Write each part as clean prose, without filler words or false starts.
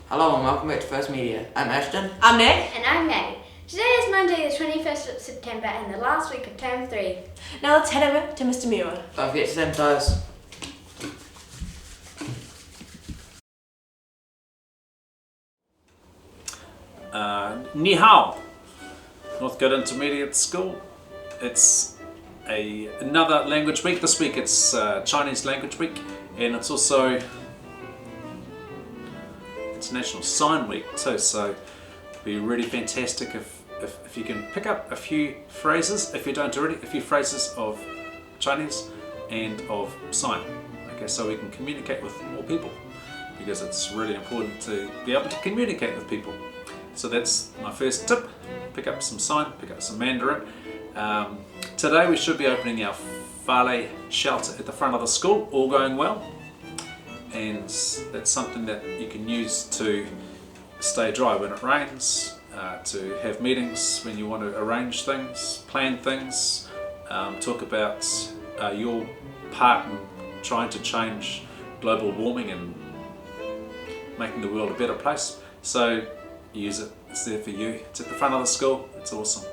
Hello and welcome back to First Media. I'm Ashton. I'm Nick. And I'm Maddie. Today is Monday the 21st of September and the last week of Term 3. Now let's head over to Mr. Muir. Don't forget to sanitize. Ni hao, Northcote Intermediate School. It's another language week. This week it's Chinese Language Week, and it's also International Sign Week too. So it'd be really fantastic if you can pick up a few phrases, if you don't already, a few phrases of Chinese and of sign. Okay, so we can communicate with more people, because it's really important to be able to communicate with people. So that's my first tip. Pick up some sign, pick up some Mandarin. Today we should be opening our Fale shelter at the front of the school, all going well. And that's something that you can use to stay dry when it rains, to have meetings when you want to arrange things, plan things, talk about your part in trying to change global warming and making the world a better place. So use it, it's there for you. It's at the front of the school, it's awesome.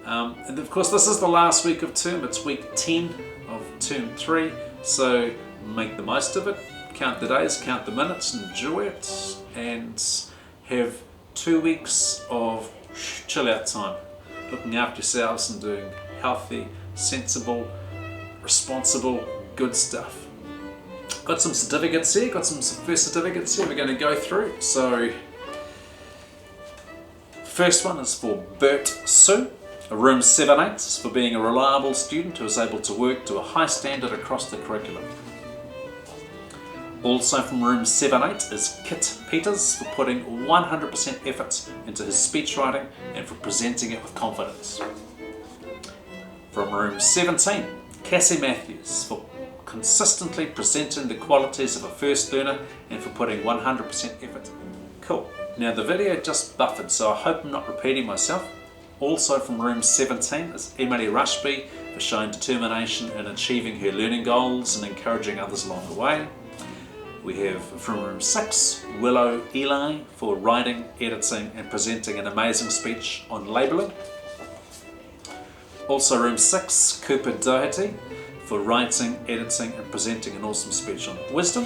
And of course this is the last week of term, it's week 10 of term 3, so make the most of it, count the days, count the minutes, enjoy it, and have 2 weeks of chill out time, looking after yourselves and doing healthy, sensible, responsible, good stuff. Got some certificates here, got some first certificates here we're going to go through. So first one is for Bert Su, room 7-8, for being a reliable student who is able to work to a high standard across the curriculum. Also from room 7-8 is Kit Peters, for putting 100% effort into his speech writing and for presenting it with confidence. From room 17, Cassie Matthews, for consistently presenting the qualities of a first learner and for putting 100% effort. Cool. Now the video just buffered, so I hope I'm not repeating myself. Also from room 17 is Emily Rushby, for showing determination in achieving her learning goals and encouraging others along the way. We have from room 6, Willow Eli, for writing, editing and presenting an amazing speech on labelling. Also room 6, Cooper Doherty, for writing, editing and presenting an awesome speech on wisdom.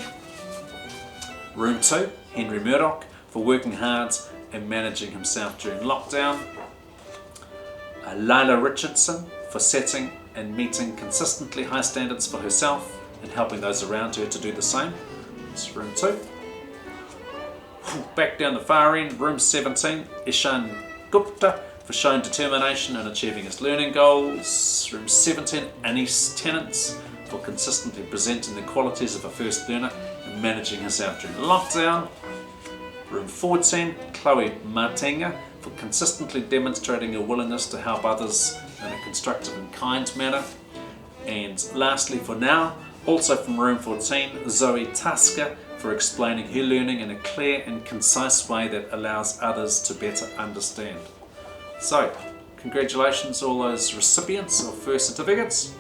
Room 2, Henry Murdoch, for working hard and managing himself during lockdown. Lila Richardson, for setting and meeting consistently high standards for herself and helping those around her to do the same. That's room 2. Back down the far end, room 17, Ishan Gupta, for showing determination in achieving his learning goals. Room 17, Anis Tennants, for consistently presenting the qualities of a first learner and managing herself during lockdown. Room 14, Chloe Martenga, for consistently demonstrating a willingness to help others in a constructive and kind manner. And lastly for now, also from room 14, Zoe Tasker, for explaining her learning in a clear and concise way that allows others to better understand. So, congratulations all those recipients of first certificates.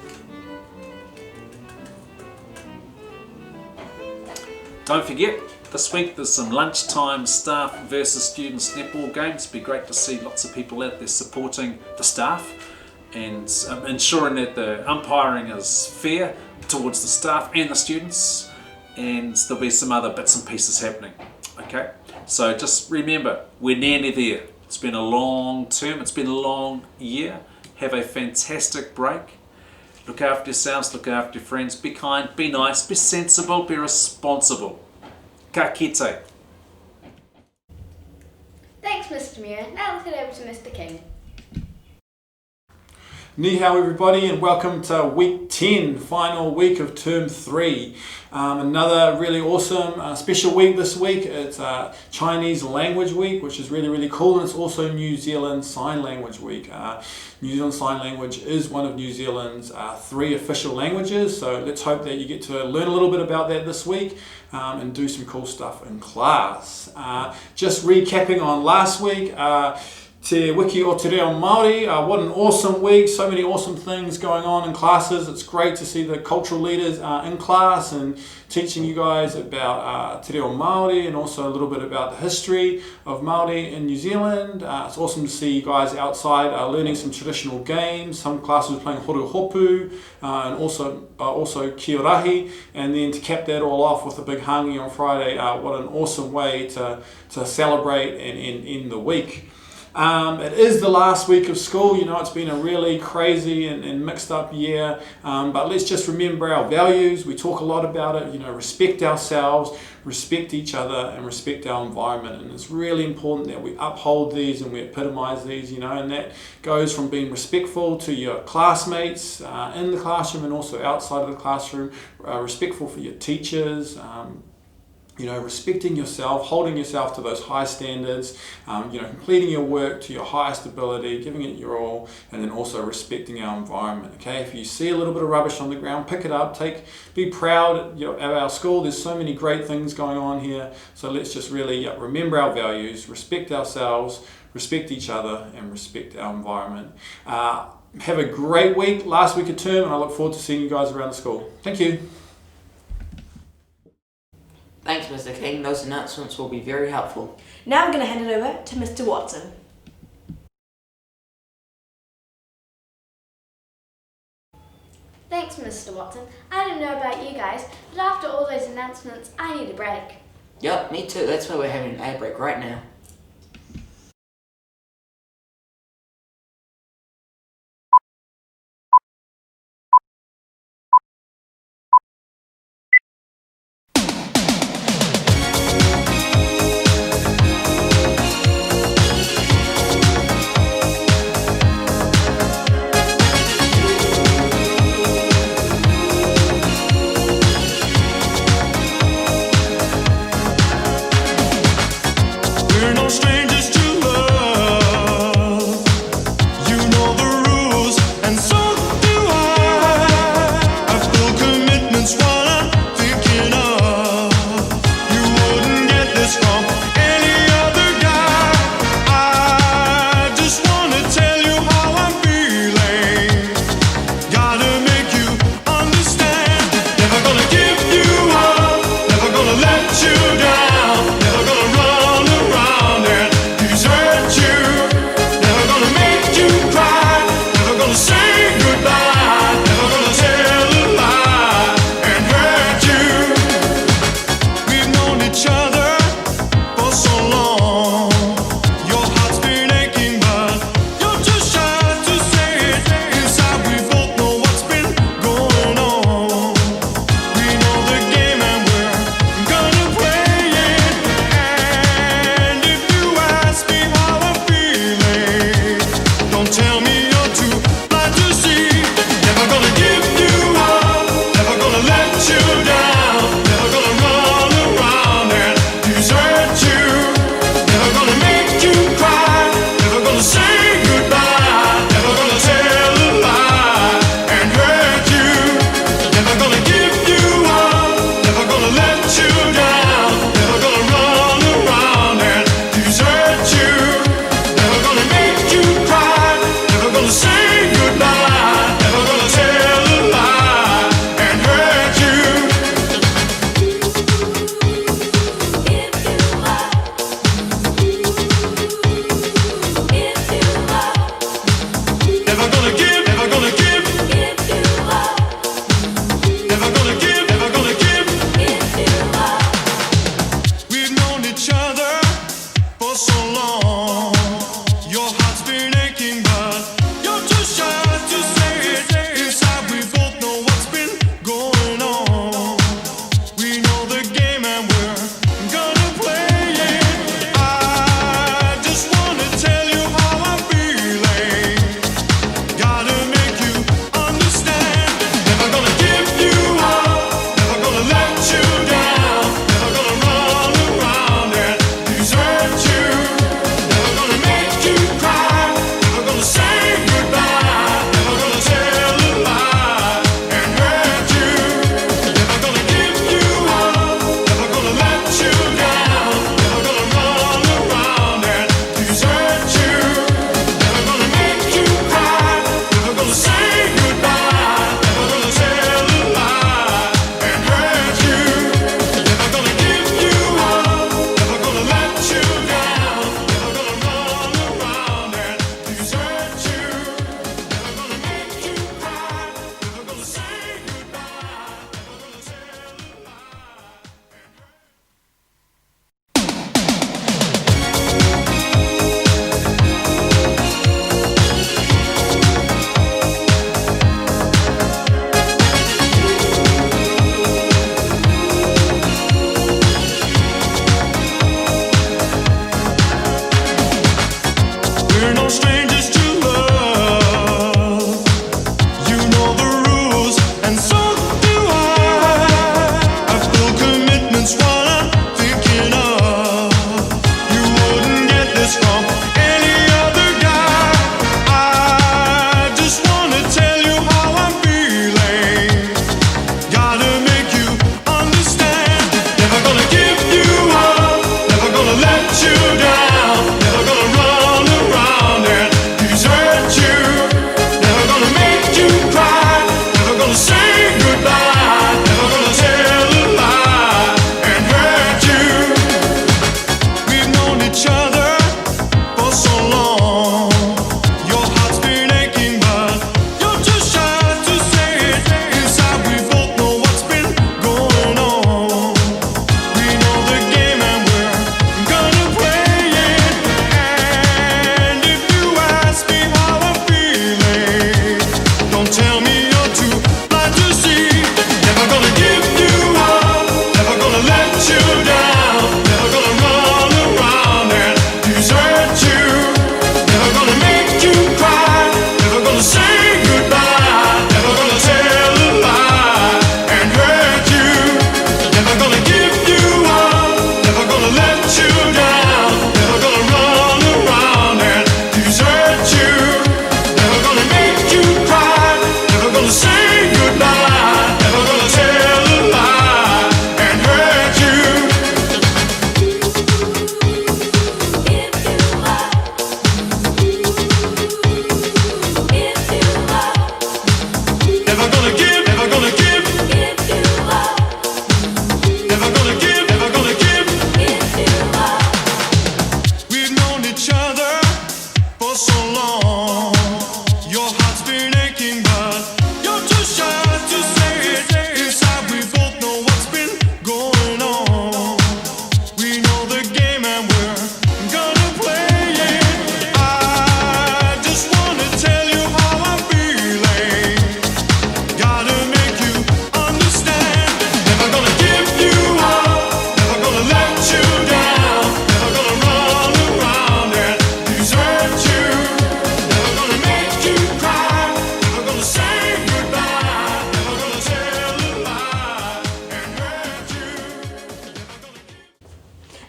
Don't forget, this week there's some lunchtime staff versus students netball games. It'd be great to see lots of people out there supporting the staff and ensuring that the umpiring is fair towards the staff and the students, and there'll be some other bits and pieces happening. Okay, so just remember, we're nearly there. It's been a long term, it's been a long year. Have a fantastic break. Look after yourselves, look after your friends, be kind, be nice, be sensible, be responsible. Ka kite. Thanks, Mr. Muir. Now let's head over to Mr. King. Ni hao everybody, and welcome to week 10, final week of term 3. Another really awesome special week this week. It's Chinese Language Week, which is really cool, and it's also New Zealand Sign Language Week. New Zealand Sign Language is one of New Zealand's 3 official languages, so let's hope that you get to learn a little bit about that this week and do some cool stuff in class. Just recapping on last week, Te Wiki o Te Reo Māori. What an awesome week, so many awesome things going on in classes. It's great to see the cultural leaders in class and teaching you guys about Te Reo Māori and also a little bit about the history of Māori in New Zealand. It's awesome to see you guys outside learning some traditional games. Some classes playing horu hopu and also kiorahi, and then to cap that all off with a big hangi on Friday. What an awesome way to celebrate and end the week. It is the last week of school. You know, it's been a really crazy and mixed up year, but let's just remember our values. We talk a lot about it, you know, respect ourselves, respect each other, and respect our environment. And it's really important that we uphold these and we epitomize these, you know, and that goes from being respectful to your classmates in the classroom and also outside of the classroom, respectful for your teachers, you know, respecting yourself, holding yourself to those high standards, you know, completing your work to your highest ability, giving it your all, and then also respecting our environment. Okay, if you see a little bit of rubbish on the ground, pick it up. Be proud. You know, at our school, there's so many great things going on here. So let's just really remember our values, respect ourselves, respect each other, and respect our environment. Have a great week, last week of term, and I look forward to seeing you guys around the school. Thank you. Thanks, Mr. King. Those announcements will be very helpful. Now I'm going to hand it over to Mr. Watson. Thanks, Mr. Watson. I don't know about you guys, but after all those announcements, I need a break. Yup, me too. That's why we're having an ad break right now. We're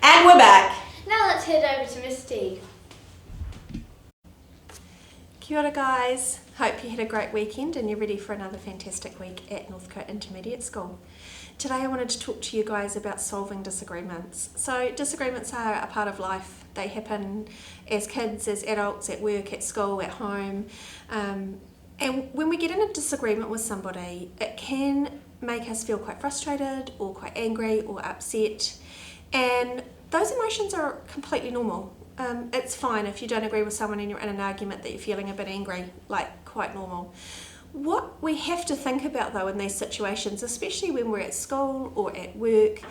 And we're back. Now let's head over to Miss T. Kia ora guys, hope you had a great weekend and you're ready for another fantastic week at Northcote Intermediate School. Today I wanted to talk to you guys about solving disagreements. So disagreements are a part of life. They happen as kids, as adults, at work, at school, at home. And when we get in a disagreement with somebody, it can make us feel quite frustrated or quite angry or upset. And those emotions are completely normal. It's fine if you don't agree with someone and you're in an argument that you're feeling a bit angry, like quite normal. What we have to think about though in these situations, especially when we're at school or at work,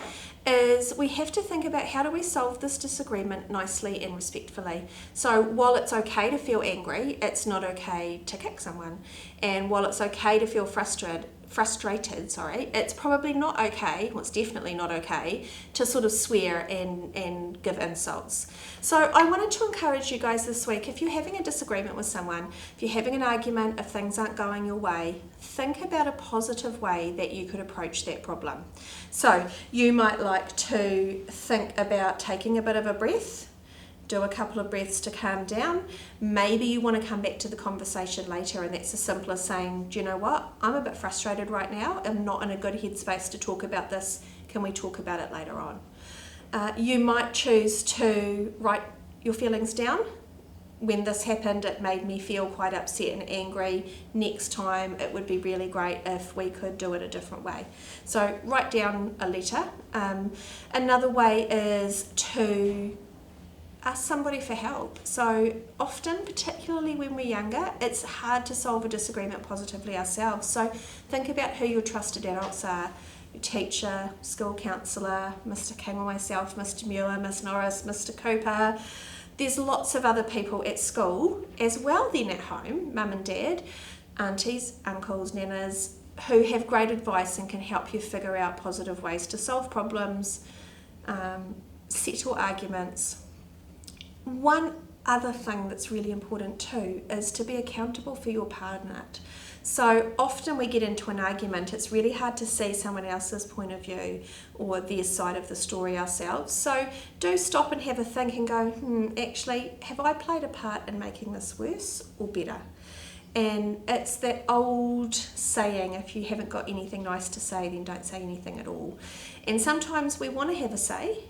is we have to think about how do we solve this disagreement nicely and respectfully. So while it's okay to feel angry, it's not okay to kick someone. And while it's okay to feel frustrated, it's probably not okay, well it's definitely not okay, to sort of swear and give insults. So I wanted to encourage you guys this week, if you're having a disagreement with someone, if you're having an argument, if things aren't going your way, think about a positive way that you could approach that problem. So you might like to think about taking a bit of a breath, do a couple of breaths to calm down. Maybe you want to come back to the conversation later, and that's as simple as saying, do you know what, I'm a bit frustrated right now, I'm not in a good headspace to talk about this, can we talk about it later on? You might choose to write your feelings down. When this happened, it made me feel quite upset and angry. Next time it would be really great if we could do it a different way. So write down a letter. Another way is to ask somebody for help. So often, particularly when we're younger, it's hard to solve a disagreement positively ourselves. So think about who your trusted adults are. Your teacher, school counsellor, Mr. King or myself, Mr. Muir, Miss Norris, Mr. Cooper. There's lots of other people at school as well then at home, mum and dad, aunties, uncles, nanas, who have great advice and can help you figure out positive ways to solve problems, settle arguments. One other thing that's really important too is to be accountable for your part in it. So often we get into an argument, it's really hard to see someone else's point of view or their side of the story ourselves. So do stop and have a think and go, actually, have I played a part in making this worse or better? And it's that old saying, if you haven't got anything nice to say, then don't say anything at all. And sometimes we want to have a say,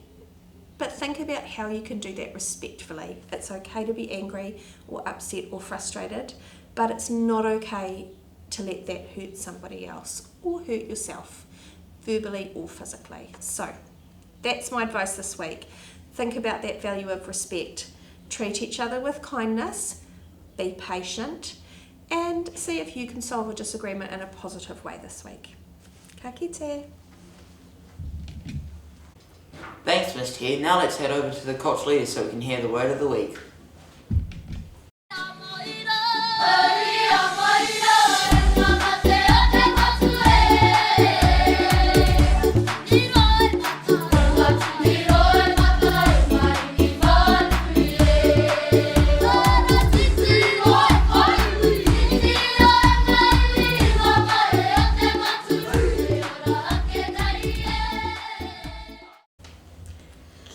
but think about how you can do that respectfully. It's okay to be angry or upset or frustrated, but it's not okay to let that hurt somebody else or hurt yourself, verbally or physically. So that's my advice this week. Think about that value of respect. Treat each other with kindness, be patient, and see if you can solve a disagreement in a positive way this week. Ka kite. Thanks, Miss T. Now let's head over to the Coach Leader so we can hear the word of the week.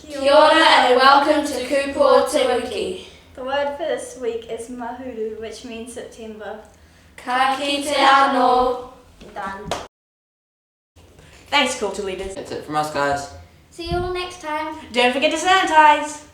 Kia ora and welcome to Kupo Te Wiki. The word for this week is mahuru, which means September. Ka kite anō. Done. Thanks, culture leaders. That's it from us, guys. See you all next time. Don't forget to sanitize.